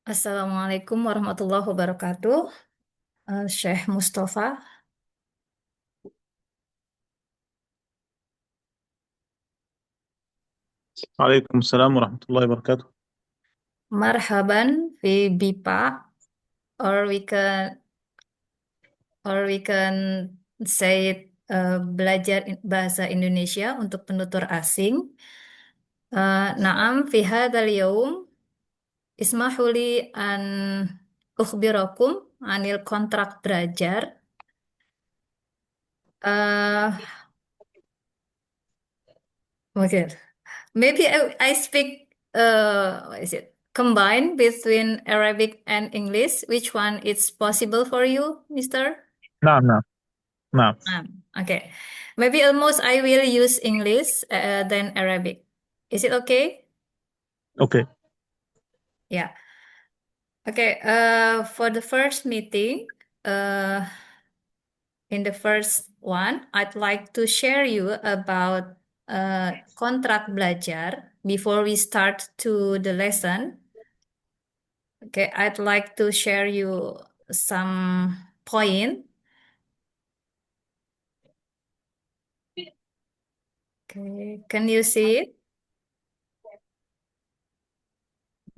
Assalamualaikum warahmatullahi wabarakatuh, Syekh Mustafa. وعليكم السلام ورحمة الله وبركاته. Marhaban fi BIPA, or we can say it, belajar bahasa Indonesia untuk penutur asing. Naam fi hadzal yaum ismahuli an ukhbirakum anil kontrak belajar. Uh, okay. Maybe I speak, what is it? Combine between Arabic and English. Which one is possible for you, Mister? نعم نعم نعم. Okay. Maybe almost I will use English than Arabic. Is it okay? أوكي. Yeah. Okay. For the first meeting, uh, in the first one, I'd like to share you about kontrak belajar before we start to the lesson. Okay, I'd like to share you some point. Okay, can you see it?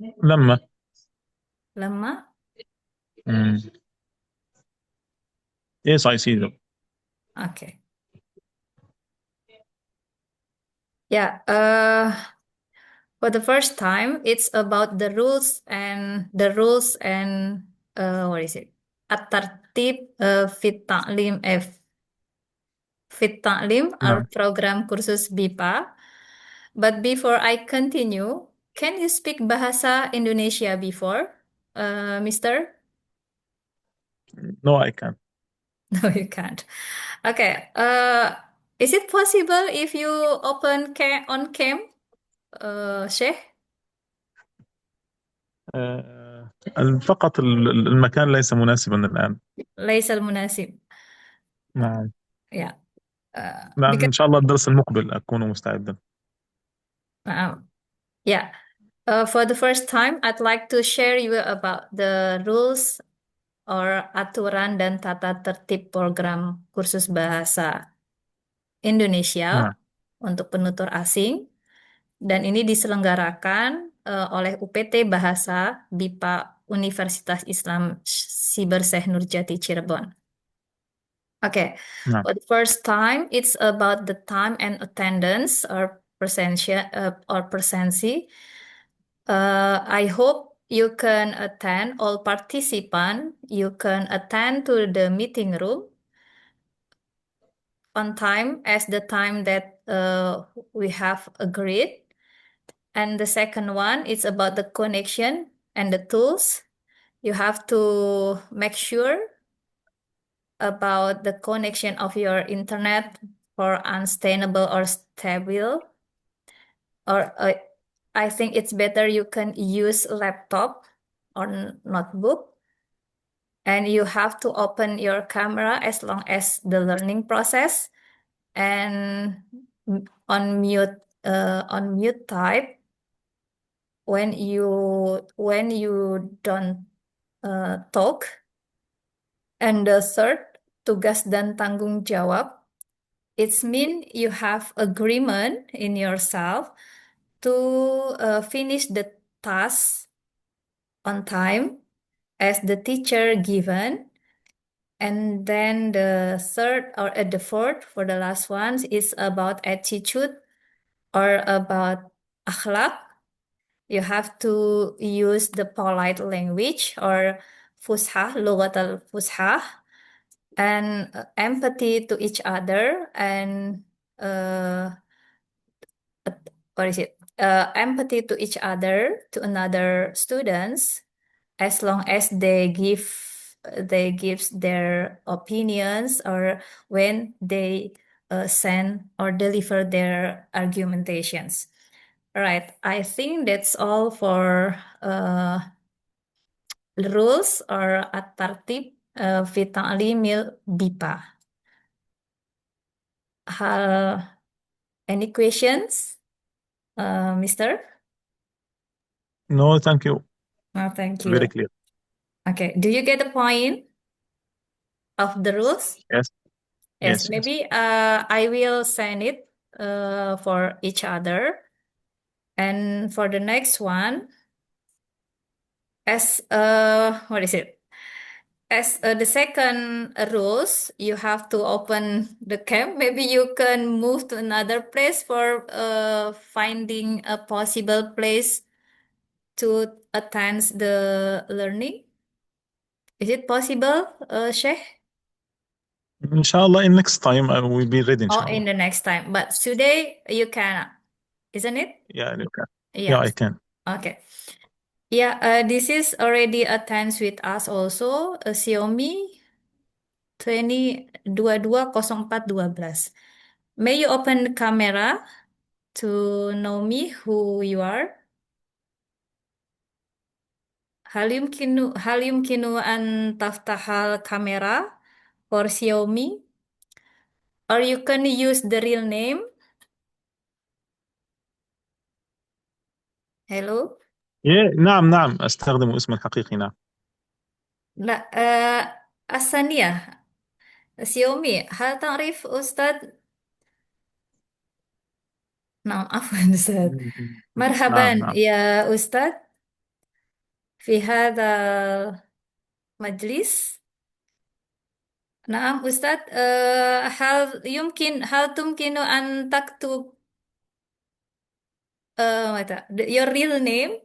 لما Lemah? مم. Yes, I see them. Okay. Yeah, for the first time, it's about the rules and what is it? At-Tartib Fit Ta'lim Fit Ta'lim, our نعم. program kursus BIPA. But before I continue, can you speak Bahasa Indonesia before, Mister? No, I can't. No, you can't. Okay. Is it possible if you open on cam, Sheikh? فقط المكان ليس مناسبا الآن. ليس المناسب. نعم. Yeah. نعم، Because إن شاء الله الدرس المقبل أكون مستعدا. yeah. For the first time, I'd like to share you about the rules or aturan dan tata tertib program kursus bahasa Indonesia نعم untuk penutur asing. Dan ini diselenggarakan oleh UPT Bahasa BIPA Universitas Islam Siber Syekh Nurjati Cirebon. Okay, نعم for the first time, it's about the time and attendance or presency. I hope you can attend, all participant, you can attend to the meeting room on time as the time that we have agreed. And the second one is about the connection and the tools. You have to make sure about the connection of your internet for unstable or stable. Or I think it's better you can use laptop or notebook. And you have to open your camera as long as the learning process and on mute type when you don't talk. And the third, tugas dan tanggung jawab. It's mean you have agreement in yourself to finish the task on time as the teacher given. And then the third or the fourth for the last one is about attitude or about akhlak. You have to use the polite language or fushah, lughat al-fushah, and empathy to each other and uh, what is it? Empathy to each other, to another students, as long as they gives their opinions or when they send or deliver their argumentations. All right, I think that's all for the rules or at-tartib fi ta'limil BIPA. Any questions, Mister? No, thank you. Oh, thank very you. clear. Okay, do you get the point of the rules? Yes, Yes, yes, yes. maybe I will send it for each other. And for the next one, as what is it? As the second rules, you have to open the camp. Maybe you can move to another place for finding a possible place to attend the learning. Is it possible, Sheikh? Inshallah, in next time I will be ready, Or in inshallah. the next time? But today you cannot, isn't it? Yeah, you can. Yeah, Yeah. I can. Okay. Yeah, this is already attached with us also, a Xiaomi 220412. May you open the camera to know me who you are? هل يمكن أن تفتح الكاميرا for Xiaomi? Or you can use the real name. Hello? نعم نعم، أستخدم اسمي الحقيقي، نعم. لا الثانية Xiaomi. هل تعرف أستاذ؟ نعم عفوا أستاذ. نعم مرحبا نعم. يا أستاذ في هذا المجلس. نعم أستاذ، هل تمكن أن تكتب your real name.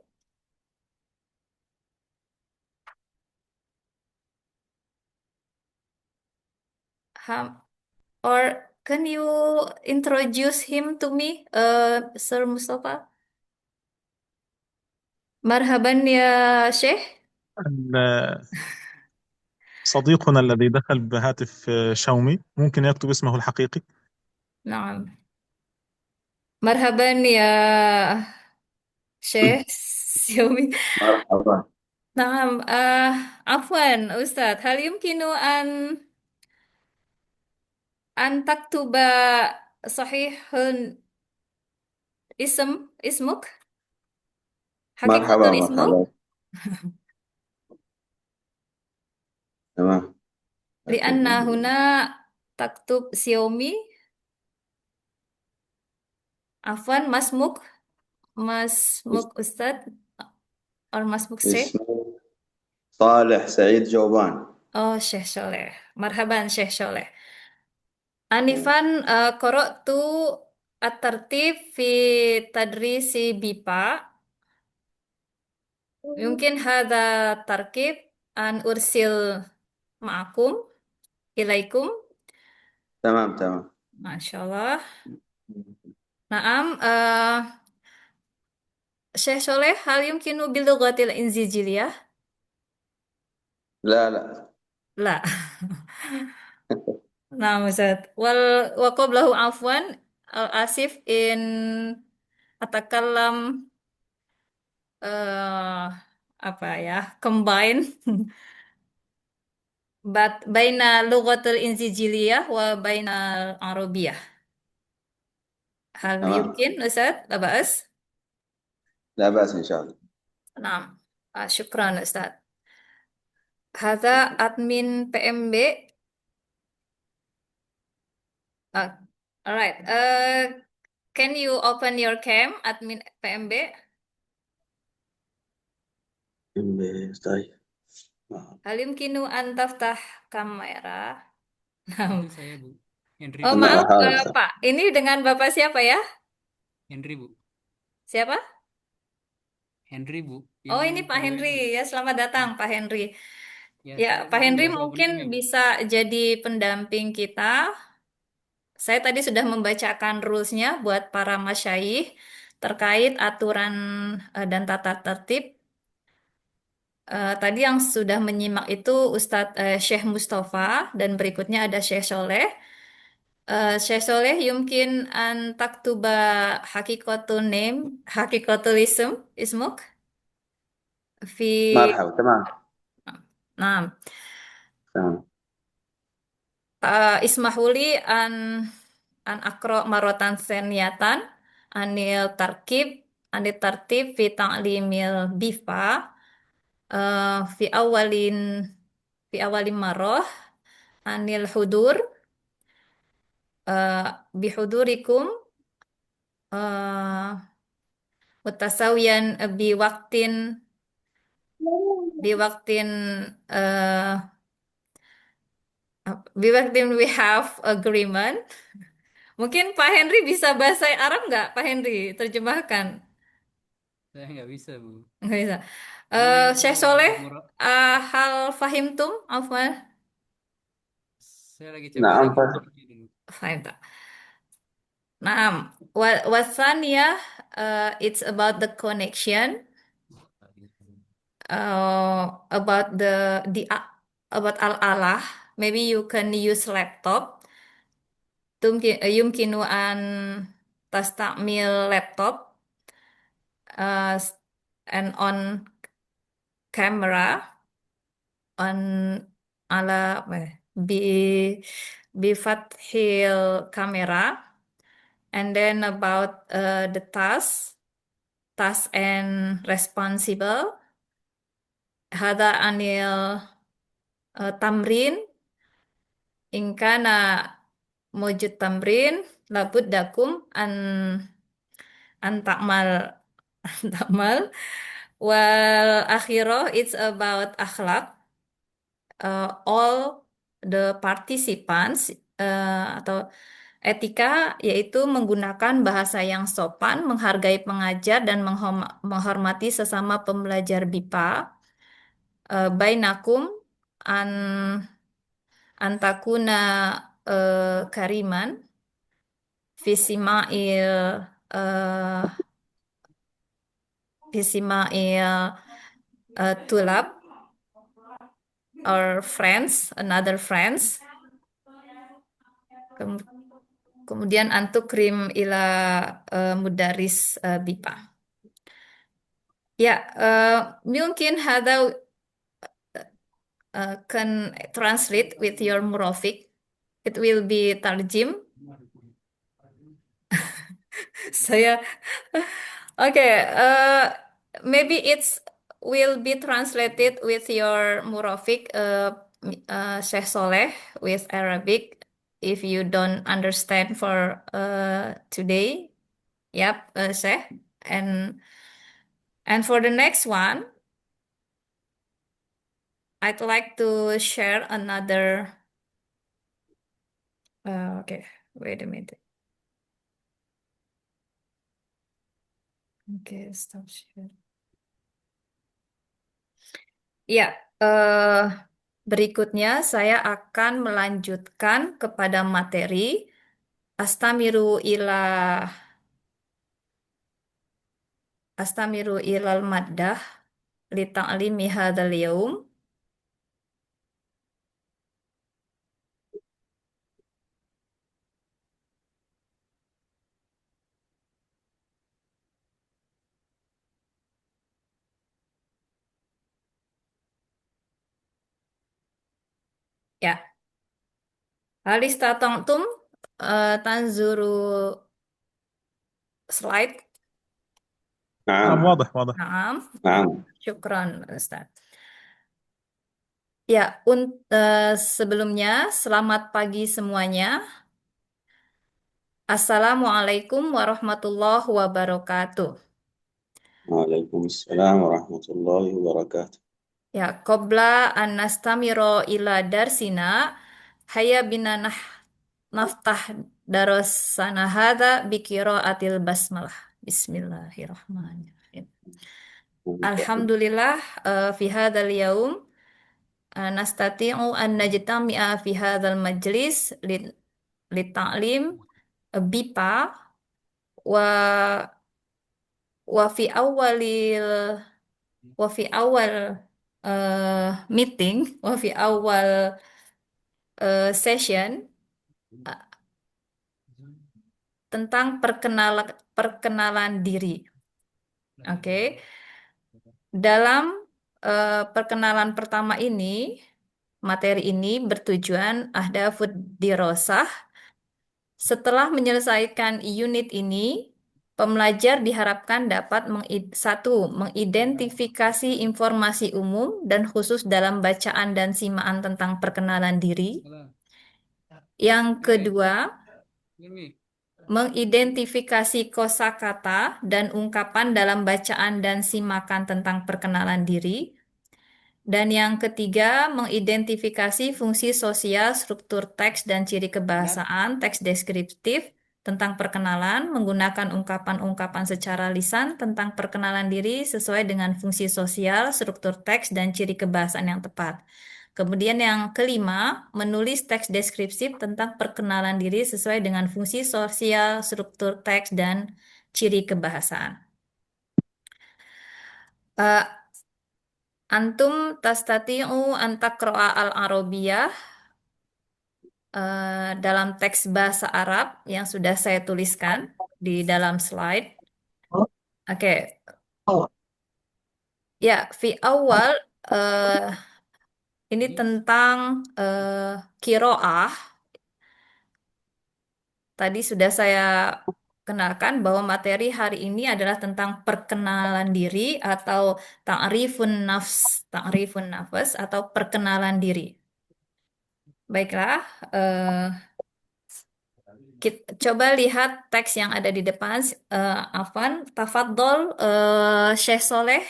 Um, or can you introduce him to me, Sir Mustafa? مرحبا يا شيخ. صديقنا الذي دخل بهاتف شاومي ممكن يكتب اسمه الحقيقي؟ نعم مرحبا يا شيخ سيومي. مرحبا. نعم عفوا أستاذ، هل يمكن أن تكتب صحيح اسمك، حقيقة مرحبا اسمك؟ مرحبا. تمام. لأن أكتب هنا تكتب سيومي. عفوا مسموك أستاذ أو مسموك شيخ. اسمه صالح سعيد جوبان. Oh, Syekh Soleh. Marhaban, Syekh Soleh. Anifan qara'tu at-tartib fi tadrisi BIPA. Mungkin hadha tarkib an ursil ma'akum ilaikum. تمام تمام. Masya Allah. Naam, Syekh Soleh, hal yumkinu bilughatil inzijiliyah? لا لا. La. Nah, Ustaz. Wa qablahu afwan asif in atakallam eh apa ya? Combine baina lughatul inzijiliyah wa baina arabiyah. Hal تمام، yumkin Ustaz? La ba'as? لا بأس إن شاء الله. Nah, syukran Ustaz. Hadza admin PMB. Uh, alright. Can you open your cam, admin PMB? طيب. Hal yumkinu an taftah kamera? Itu saya Bu, Henry Oh Bu, أنا maaf أحاول. Pak, ini dengan Bapak siapa ya? Henry Bu, Siapa? Henry Bu, Oh yang ini Pak PWN Henry, Bu. ya selamat datang Ya, Pak Henry. ya Ya saya Pak baru Henry baca mungkin openingnya Bu. bisa jadi pendamping kita. Saya tadi sudah membacakan rules-nya buat para masyayikh terkait aturan dan tata tertib. Tadi yang sudah menyimak itu Ustadz Syekh Mustafa dan berikutnya ada Syekh Soleh. Syekh Soleh yumkin an taktuba hakikatul name, hakikatul ismuk fi. مرحبا. تمام Nah, تمام. ismahuli an akro marotan seniyatan anil tarkib fi ta'limil bifa. fi awalin marrah anil hudur bihudurikum uh, mutasawiyan biwaktin uh, biwaktin we have agreement. Mungkin Pak Henry bisa bahasa Arab nggak, Pak Henry? Terjemahkan. Saya nggak bisa, Bu. Nggak bisa. Ini Syekh aku Soleh, lagi murah. hal fahimtum? Afwan. Saya lagi coba نعم lagi فهم. baca dulu. Fahim tak? Naam. Wasaniyah, it's about the connection, about the about al-alah. Maybe you can use laptop. Yumkinu an tastamil laptop uh, and on camera on ala bi fathil camera, and then about the task and responsible. Hada anil tamrin ingkana mujud tamrin labud dakum an takmal takmal wal akhirah it's about akhlak. All the participants atau etika yaitu menggunakan bahasa yang sopan, menghargai pengajar dan menghormati sesama pembelajar BIPA. Bainakum an antakuna kariman fisimail tulab or friends, another friends. Kemudian antukrim ila mudaris BIPA. Ya, mungkin hada can translate with your murafik. It will be tarjim. Saya, okay, maybe it's will be translated with your murafik, Syekh Soleh, with Arabic. If you don't understand for today, yep, Syekh. And for the next one, I'd like to share another. Okay, wait a minute. Okay, stop share. Ya, berikutnya saya akan melanjutkan kepada materi astamiru ilal maddah li ta'limi hadzal yaum. Ya, halistata'tum tanzuru slide. نعم نعم واضح واضح. Naam, نعم syukran Ustaz. Ya, sebelumnya selamat pagi semuanya. Assalamualaikum warahmatullahi wabarakatuh. وعليكم السلام ورحمة الله وبركاته. Ya, qabla an nastamiro ila darsina, haya bina naftah darasana hadha biqiraatil basmalah. Bismillahirrahmanirrahim. Alhamdulillah, fi hadzal yaum nastati'u an najtami'a fi hadzal majlis li ta'lim BIPA wa wa fi awalil wa fi awal meeting wa fi awal session tentang perkenalan diri. Oke. Dalam perkenalan pertama ini, materi ini bertujuan ahdafud dirosah. Setelah menyelesaikan unit ini, Pembelajar diharapkan dapat mengidentifikasi informasi umum dan khusus dalam bacaan dan simaan tentang perkenalan diri. Salah. Yang Ini, kedua, ini. mengidentifikasi kosakata dan ungkapan dalam bacaan dan simakan tentang perkenalan diri. Dan yang ketiga, mengidentifikasi fungsi sosial, struktur teks, dan ciri kebahasaan, teks deskriptif tentang perkenalan, menggunakan ungkapan-ungkapan secara lisan tentang perkenalan diri sesuai dengan fungsi sosial, struktur teks, dan ciri kebahasaan yang tepat. Kemudian yang kelima, menulis teks deskriptif tentang perkenalan diri sesuai dengan fungsi sosial, struktur teks, dan ciri kebahasaan. Eh, Antum tastati'u an taqra'a al-arabiyah dalam teks bahasa Arab yang sudah saya tuliskan di dalam slide. Oke, ya, fi awal ini tentang kiroah. Tadi sudah saya kenalkan bahwa materi hari ini adalah tentang perkenalan diri atau ta'rifun nafs atau perkenalan diri. Baiklah, coba lihat teks yang ada di depan. Afwan, tafadhol, Syekh Soleh,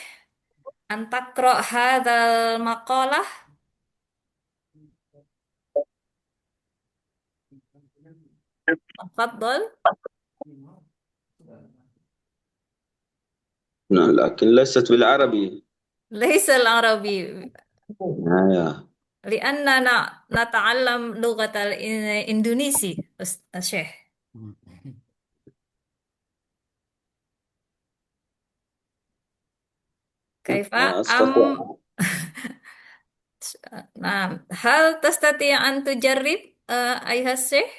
antakro hadzal maqalah. Tafadhol. نعم، لكن ليست بالعربي. ليس العربي آه. لأننا نتعلم لغة الإندونيسي الشيخ. كيف أستطيع. نعم، هل تستطيع أن تجرب أيها الشيخ؟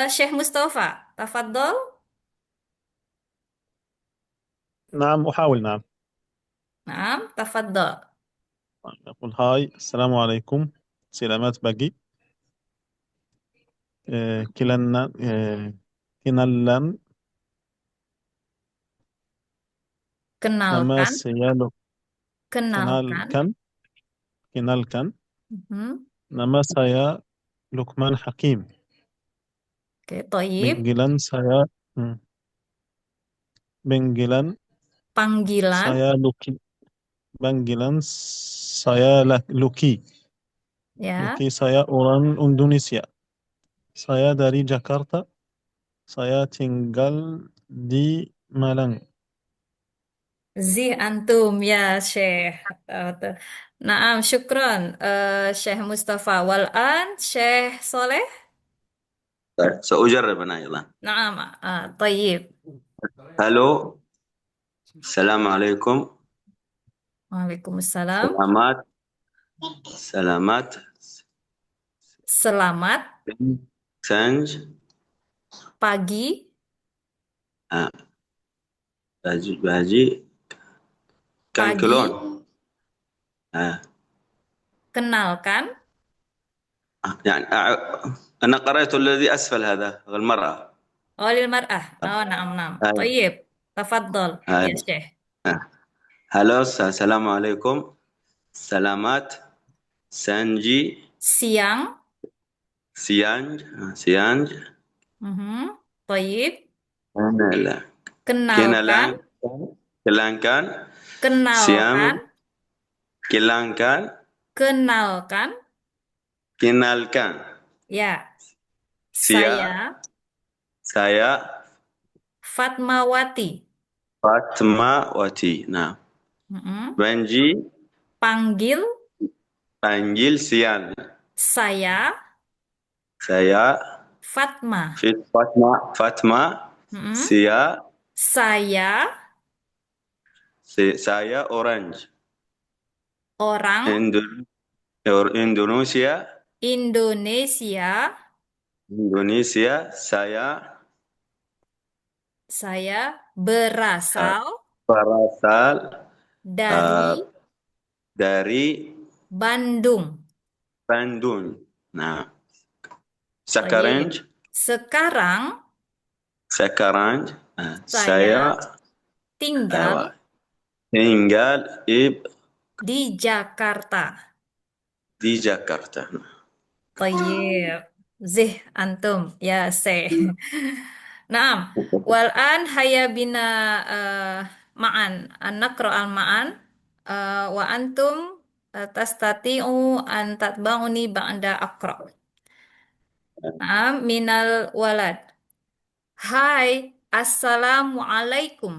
شيخ مصطفى تفضل. نعم أحاول. نعم نعم تفضل. أقول هاي، السلام عليكم. سلامات باجي. كلنا كنالن nama Kenalkan, saya kenalkan. Kenalkan. Mhm. Nama saya Lukman Hakim. Oke, toyib. Panggilan saya Panggilan, Luki. Panggilan saya Luki. ya. Luki, saya orang Indonesia. Saya dari Jakarta. Saya tinggal di Malang. Antum ya Syekh. Naam, syukron Syekh Mustafa. Wal'an Syekh Soleh. طيب، سأجرب أنا أيضا. Naam, toyib. هلو، السلام عليكم. Waalaikumsalam. سلامات. Selamat سنج. pagi. باجي كان Pagi. كلون. Kenalkan. يعني أنا قرأت الذي أسفل هذا المرأة. Lilmar'ah. Oh, naam. Toyib. Tafadhol. Ya Syekh. هلو، السلام عليكم. سلامات. سانجي. Siang. سيانج. Toyib. لا. Kenalkan. كلانكان. سيام. Kenalkan. كلانكان. Kenalkan. كنالكان. Ya. Saya Fatmawati. Fatmawati. Nah, Panggil panggil Sian. saya Fatma. Fatma. Saya Orange. Orang Indonesia. Saya berasal dari Bandung. Bandung. Nah, sekarang sekarang Saya saya tinggal tinggal di Jakarta. di Jakarta. طيب زه أنتم يا سي نعم والآن هيا بنا معا أن نقرأ معا وأنتم تستطيعوا أن تتبعوني بعد أقرأ نعم من الولد هاي السلام عليكم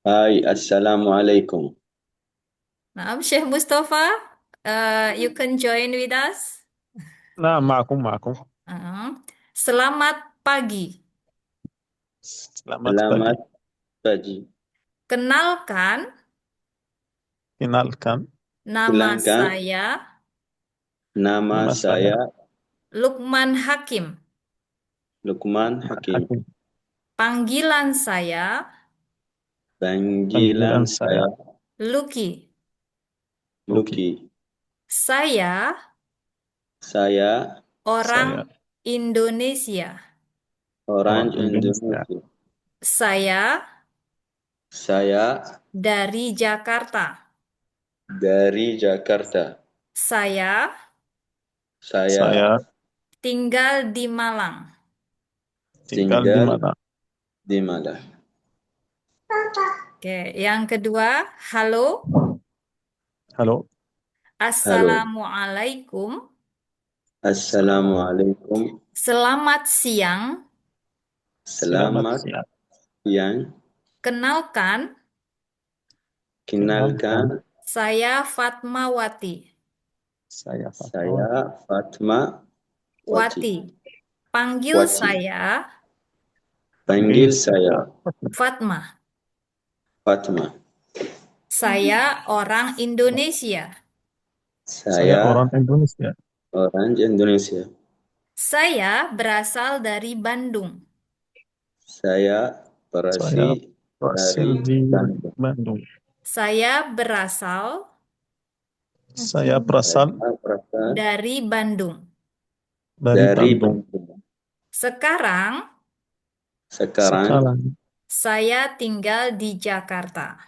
Hai, assalamualaikum. نعم شيخ مصطفى you can join with us نعم، معكم. Selamat pagi. Selamat Selamat pagi. pagi. Kenalkan, Kenalkan, nama Silahkan. saya Nama nama saya saya Lukman Hakim. Lukman Hakim. Hakim. Panggilan saya Panggilan Panggilan saya saya Lucky. Lucky. Saya Saya orang Saya Indonesia. orang orang Indonesia. Indonesia. Saya Saya dari Jakarta. dari Jakarta. Saya Saya Saya tinggal di Malang. tinggal di tinggal Malang. di Malang. Oke, yang kedua, halo, Halo. Assalamualaikum, Assalamualaikum. selamat siang, Selamat siang. siang. kenalkan, Kenalkan, saya Fatmawati. Saya saya Fatma Wati. Panggil Wati. saya Panggil saya Fatma. Fatma. Saya orang Indonesia. Saya Saya orang Indonesia. orang Indonesia. Saya berasal dari Bandung. Saya Saya berasal berasal dari di Bandung. Bandung. Saya berasal Saya berasal Saya berasal dari Bandung. dari dari Bandung. Bandung. Sekarang Sekarang saya tinggal di Jakarta.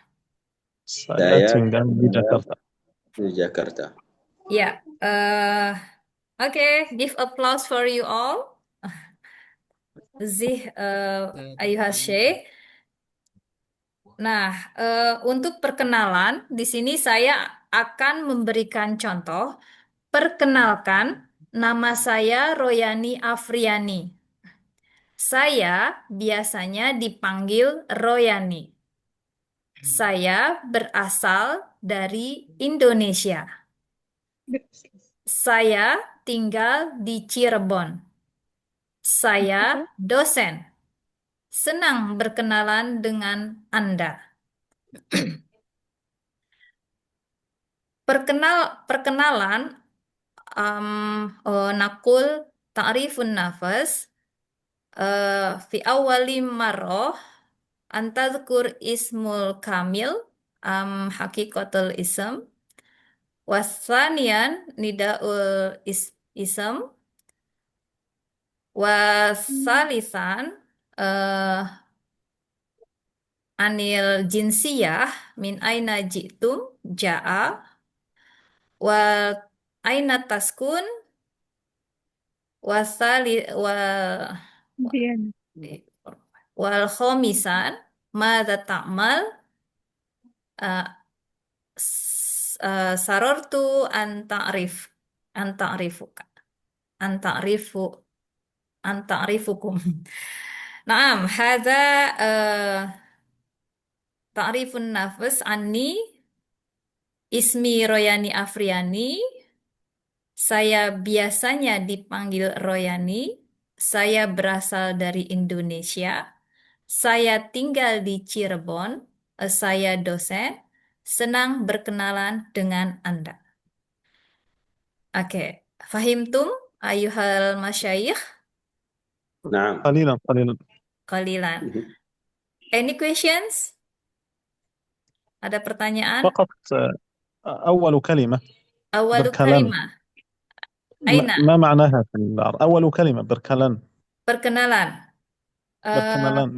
Saya saya tinggal di tinggal Jakarta. di Jakarta. Ya, oke, give applause for you all. Zih, Ayuha Syekh. Nah, untuk perkenalan, di sini saya akan memberikan contoh. Perkenalkan, nama saya Royani Afriani. Saya biasanya dipanggil Royani. Saya berasal dari Indonesia. Saya tinggal di Cirebon. Saya dosen. Senang berkenalan dengan Anda. Perkenalan nakul ta'rifun nafas fi awali marroh antadkur ismul kamil hakikatul ism wasanian nidaul ism wasalisan anil jinsiyah min aina jitum ja'a wa aina taskun wasali wal khomisan madza ta'mal sarortu an ta'rifuka an ta'rifukum Naam hadza ta'rifun nafs anni ismi Royani Afriani. Saya biasanya dipanggil Royani. Saya berasal dari Indonesia. Saya tinggal di Cirebon. Saya dosen. Senang berkenalan dengan Anda. Oke, fahimtum ayuhal masyayikh? نعم. قليلا. Qalilan. Any questions? Ada pertanyaan? فقط أول كلمة Awalu berkalan. kalimah. Aina? ما معناها في العرب؟ أول كلمة berkalan. Perkenalan. Eh, Perkenalan.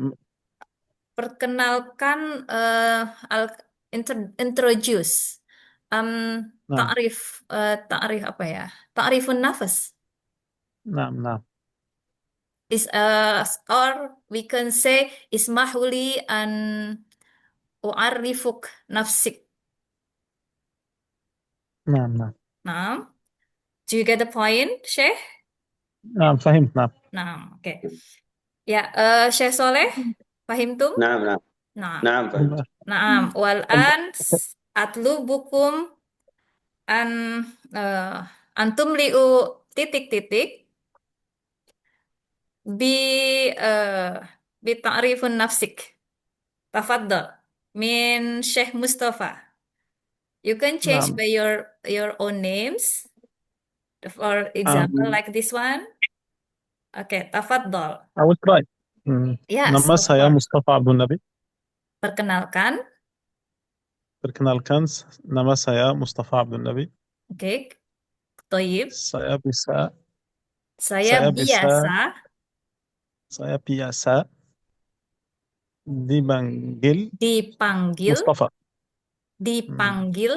perkenalkan, introduce. نعم Ta'rif apa ya? Ta'rifun nafas. نعم نعم Is or we can say ismahuli an u'arrifuk nafsik. نعم نعم Nah, do you get the point, Syekh? نعم فهمت نعم Nah, oke. Ya, Syekh Soleh, fahimtum? نعم نعم Nah, نعم فهمت. nah, wal ال- an atlubukum an antum liu titik-titik bi bi ta'rifun nafsik. Tafaddal min Syekh Mustafa. You can change نعم by your own names. For example, نعم like this one. Oke, tafaddal. I will try. Yes, Nama of saya course. Mustafa Abdul Nabi. Perkenalkan. Perkenalkan, nama saya Mustafa Abdul Nabi. Oke, Toyib. Saya bisa Saya saya biasa bisa saya biasa dipanggil dipanggil, Mustafa. dipanggil,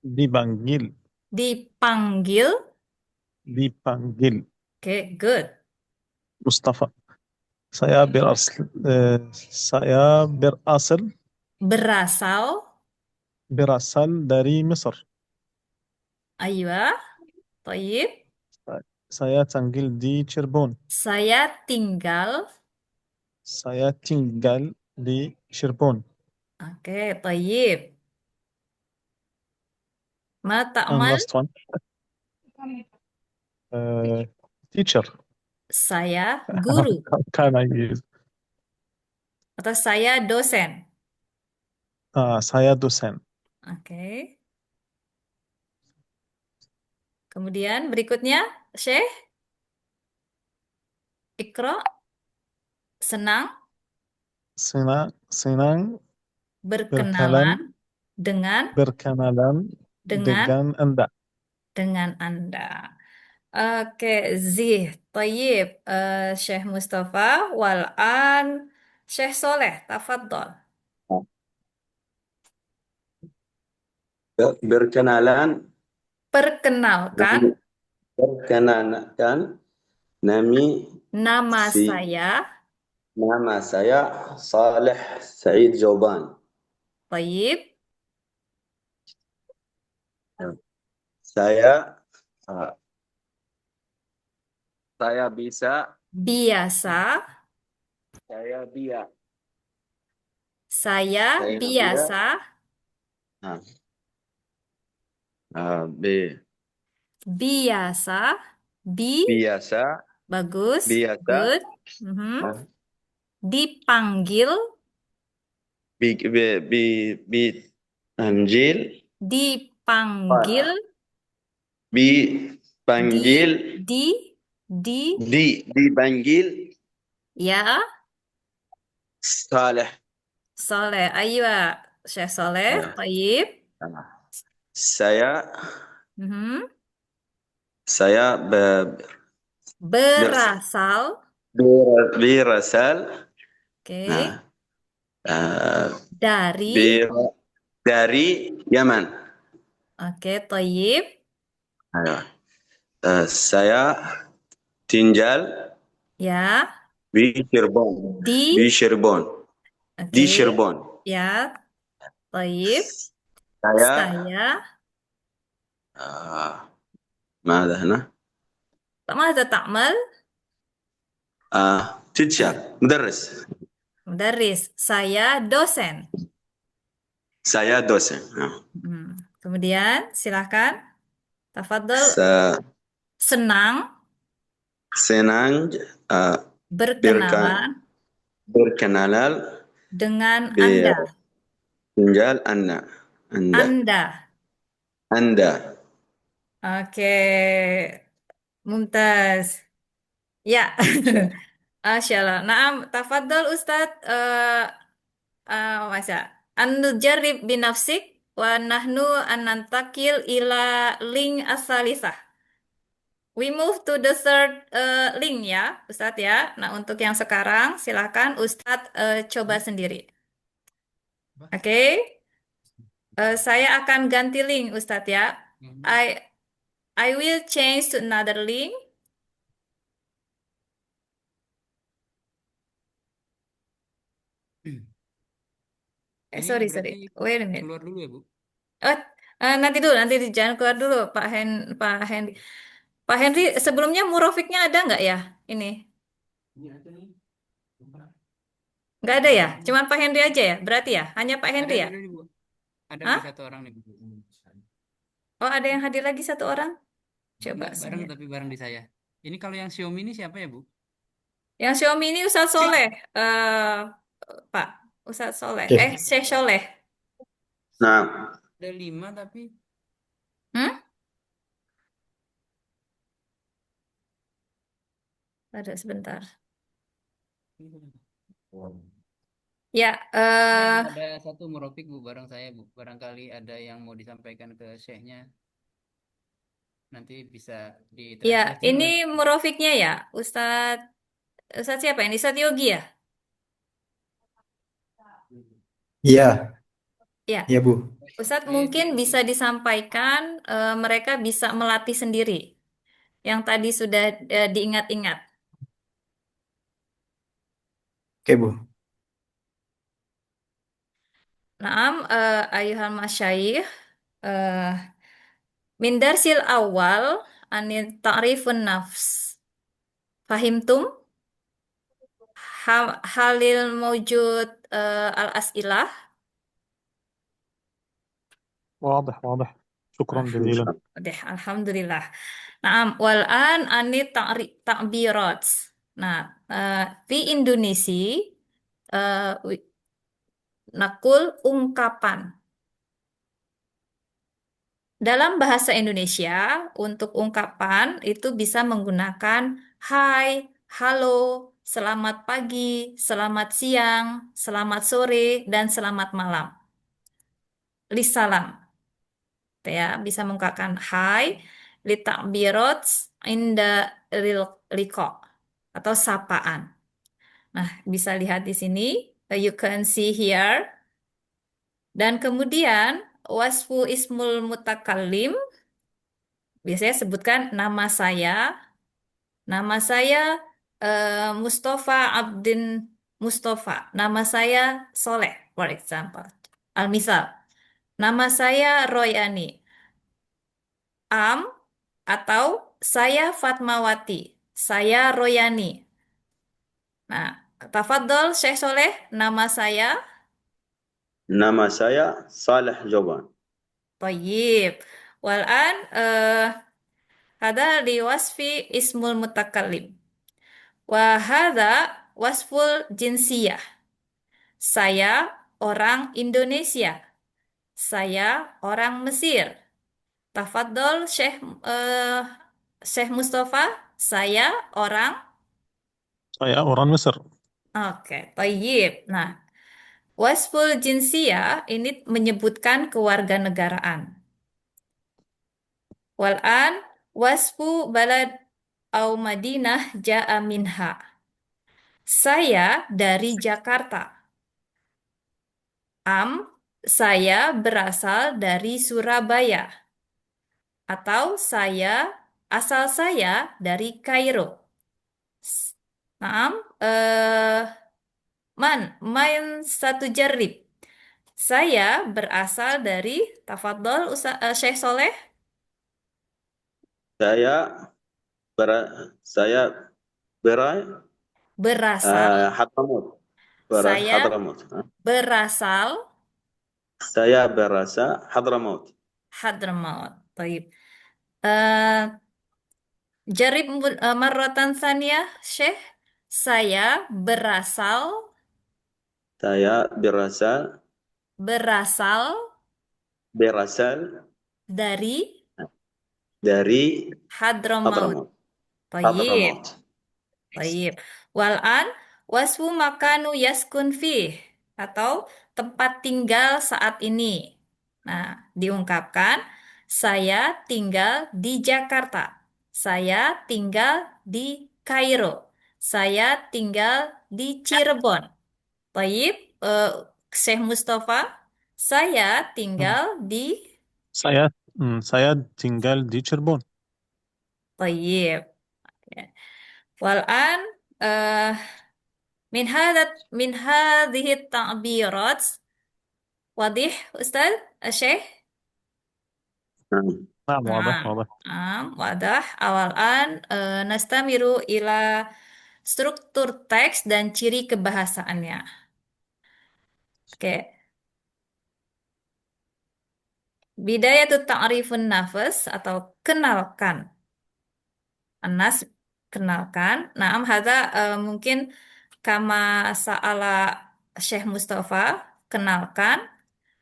Dipanggil dipanggil. dipanggil Oke, good. Mustafa. Saya berasal Berasal, dari Mesir. aywa, Toyib. Saya tinggal di Cirebon. Saya tinggal. Saya tinggal di Cirebon. Oke, Toyib. Ma And ta'mal? last one, teacher. Saya guru. How can I use? Atau saya dosen. Saya dosen. Oke. Kemudian berikutnya, Syekh. Ikro. Senang Senang berkenalan dengan berkenalan dengan dengan Anda. dengan Anda. Oke, Zih, Tayyib, Syekh Mustafa, Wal'an, Syekh Soleh, tafadhol. Berkenalan Perkenalkan, berkenalan nami nama si saya, nama saya Saleh Said Jauban. Tayyib, Saya uh, saya bisa biasa, saya dia saya saya biasa, uh, be, biasa, biasa bagus, biasa good, Mhm. uh, Dipanggil, bi anjil dipanggil, bi di, panggil dipanggil ya, Saleh. Soleh. Ayo, Syekh Soleh, Tayyib. Saya Mhm. saya Berasal, berasal oke, uh, dari, dari Yaman. oke, Tayyib, Saya tinggal ya, di Cirebon. di, Di Cirebon. Di oke, Cirebon. ya, Tayyib. Saya Saya, ماذا هنا؟ ماذا تعمل؟ teacher مدرس. Mudaris. Saya dosen. Saya dosen. Kemudian, silakan. Tafadhol. Sa- Senang senang berkenalan berkenalan dengan Anda. tinggal Anda. Anda. Anda. Oke, Mumtaz. Ya, Masya Allah. Naam, tafadhol Ustadz. Masa. An-nujarrib binafsik wa nahnu an nantakil ila link asalisah. We move to the third link ya, Ustadz ya. Nah, untuk yang sekarang silakan Ustadz coba sendiri. Oke. Saya akan ganti link Ustadz ya. I I will change to another link. Ini Sorry. berarti Wait a minute. keluar dulu ya, Bu? Oh, nanti jangan keluar dulu Pak Henry. Pak Henry sebelumnya Murofiknya ada nggak ya? Ini Ini ada nih. nggak ada ya? Cuman Pak Henry aja ya? Berarti ya? Hanya Pak Henry ya? Ada nih, Bu. Ada Bu Hah? satu orang nih, Bu. Oh, ada yang hadir lagi satu orang? Coba Enggak, bareng saya. tapi bareng di saya. Ini kalau yang Xiaomi ini siapa ya, Bu? Yang Xiaomi ini Ustadz Soleh, Pak Ustadz Soleh. Oke. Syekh Soleh. نعم Ada 5 tapi Hmm? Ada sebentar. Ya, ada satu Murofik, Bu, bareng saya, Bu. Barangkali ada yang mau disampaikan ke Syekhnya. Nanti bisa ya, ditranslate dulu ini ya. Murofiknya ya, Ustadz siapa ini? Ustadz Yogi ya? Iya, Ya, iya Bu. Ustadz Saya mungkin di- bisa disampaikan, mereka bisa melatih sendiri. Yang tadi sudah diingat-ingat. Oke Bu. Naam, ayuhal masyayikh, min darsil awal anil ta'rifun nafs. Fahimtum? Halil mawjud al-as'ilah. واضح واضح. شكرا إن جزيلا. شاء الله. Deh, alhamdulillah. Naam, wal'an ani ta'birat. Nah, di Indonesia, nakul ungkapan. Dalam bahasa Indonesia, untuk ungkapan itu bisa menggunakan hai, halo, selamat pagi, selamat siang, selamat sore, dan selamat malam. Lissalam. Ya, bisa mengungkapkan hai, litakbirot, inda liqa, atau sapaan. Nah, bisa lihat di sini, you can see here. Dan kemudian, wasfu ismul mutakallim, biasanya sebutkan nama saya Mustafa Abdin Mustafa, nama saya Soleh, for example. Al-misal, nama saya Royani, atau saya Fatmawati, saya Royani. Nah, tafadhol Syekh Soleh, nama saya nama saya Saleh Joban. Thayyib. Wal'an hada li wasfi ismul mutakallim. Wa hadha wasful jinsiyah. Saya orang Indonesia. Saya orang Mesir. Tafadhol Syekh Mustafa, saya orang. يا أوران مصر. Oke, thayyib. Nah, wasful jinsiyah ini menyebutkan kewarganegaraan. Wal'an wasfu balad au madinah ja'a minha. Saya dari Jakarta. Saya berasal dari Surabaya. Atau asal saya dari Kairo. Naam, main satu jarib. Saya berasal dari Tafadhol Syekh Soleh. saya berai Berasal. Hadramaut. Saya Hadramaut. berasal Saya berasa Hadramaut. Hadramaut. Baik. Jarib marratan tsaniyah, Syekh. Saya Saya berasal berasal dari dari Hadramaut. Hadramaut. Baik. Hadramaut. Baik. Wal'an wasfu makanu yaskun fih, atau tempat tinggal saat ini. Nah, diungkapkan saya tinggal di Jakarta. Saya tinggal di Kairo. Saya tinggal di Cirebon. Baik, Syekh Mustafa, saya tinggal di saya saya tinggal di Cirebon. Baik. والآن من هذه التعبيرات واضح أستاذ الشيخ؟ نعم. نعم واضح نعم واضح. نعم واضح. والآن نستمر إلى struktur teks dan ciri kebahasaannya. Oke. Bidayatut ta'rifun nafas atau kenalkan. Anas kenalkan. Naam hadza mungkin kama sa'ala Syekh Mustafa kenalkan.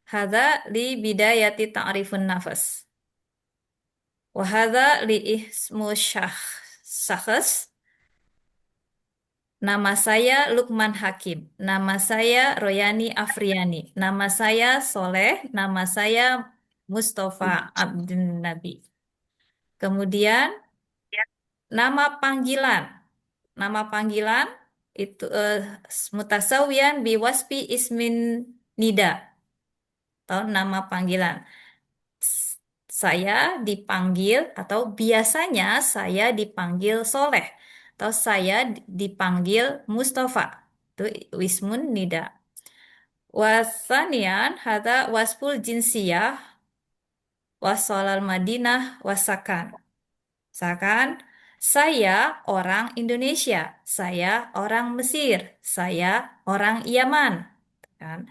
Hadza li bidayati ta'rifun nafas. Wa hadza li ismu syakhs. Nama saya Lukman Hakim. Nama saya Royani Afriani. Nama saya Soleh. Nama saya Mustafa Abdul Nabi. Kemudian nama panggilan. Nama panggilan itu mutasawiyan biwasfi ismin nida. Atau nama panggilan. Saya dipanggil atau biasanya saya dipanggil Soleh atau saya dipanggil Mustafa. Itu wismun nida. Wasanian hada wasful jinsiyah wasolal Madinah wasakan. Misalkan saya orang Indonesia, saya orang Mesir, saya orang Yaman. Kan?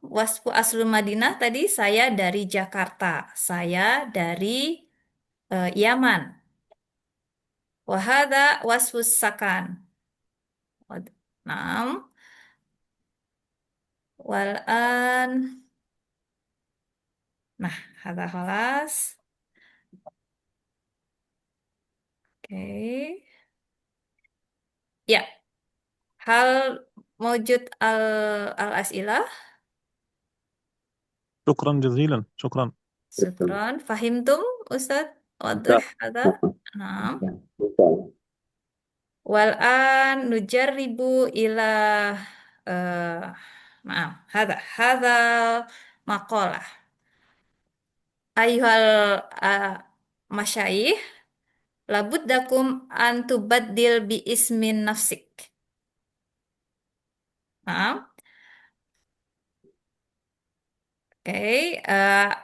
Wasfu aslul Madinah tadi saya dari Jakarta, saya dari Yaman. Wahada wasfus sakan. Naam. Wal'an. Nah, hada khalas. Oke. Ya. Hal mawjud al-as'ilah. شكرا جزيلا شكرا. Syukran. Fahimtum, Ustaz? Wadah, ada? Naam. Wal'an nujarribu ila maaf, hadha maqalah. Ayuhal masyayikh, labuddakum an tubaddil bi ismin nafsik. Naam. Okay,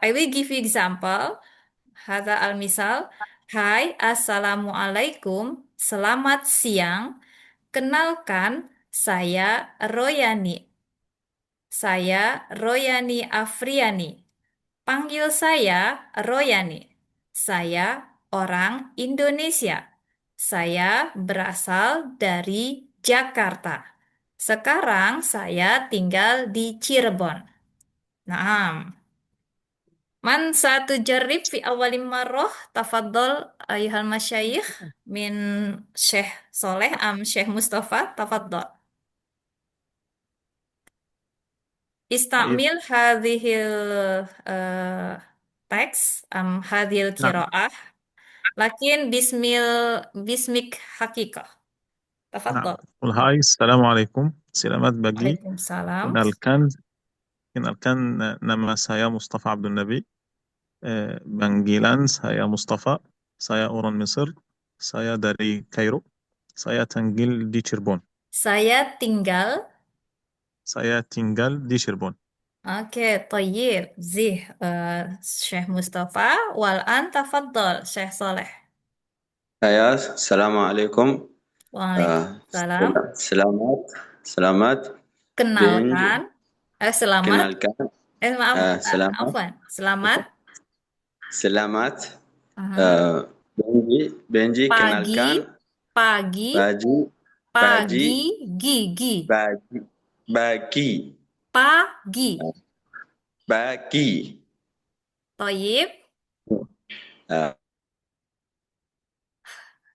I will give you example. Hadza al-misal. Hai, assalamualaikum. Selamat siang. Kenalkan, saya Royani. Saya Royani Afriani. Panggil saya Royani. Saya orang Indonesia. Saya berasal dari Jakarta. Sekarang saya tinggal di Cirebon. Naam. Man satujarrib fi awali marrah tafaddal ayuhal masyayikh min Syekh Soleh am Syekh Mustafa tafaddal. Istamil hadhil teks am hadhil نعم qiraah lakin bismik hakikah. نعم. Tafaddal. قل هاي السلام عليكم. Selamat pagi. Waalaikumsalam. Kenalkan nama saya Mustafa Abdul Nabi. Panggilan saya Mustafa. Saya orang Mesir. Saya dari Kairo. Saya tinggal di Cirebon. Saya tinggal. Saya tinggal di Cirebon. Oke, طيب زيه Syekh Mustafa wal an tafaddal Syekh Soleh. السلام عليكم. Waalaikumsalam. Selamat. Kenalkan. Selamat. Kenalkan. Maaf. Selamat. Afwan. Selamat. Selamat. Aha. Benji Pagi. kenalkan. Pagi. Pagi. Gigi. Bagi. Pagi. Bagi. Toyib.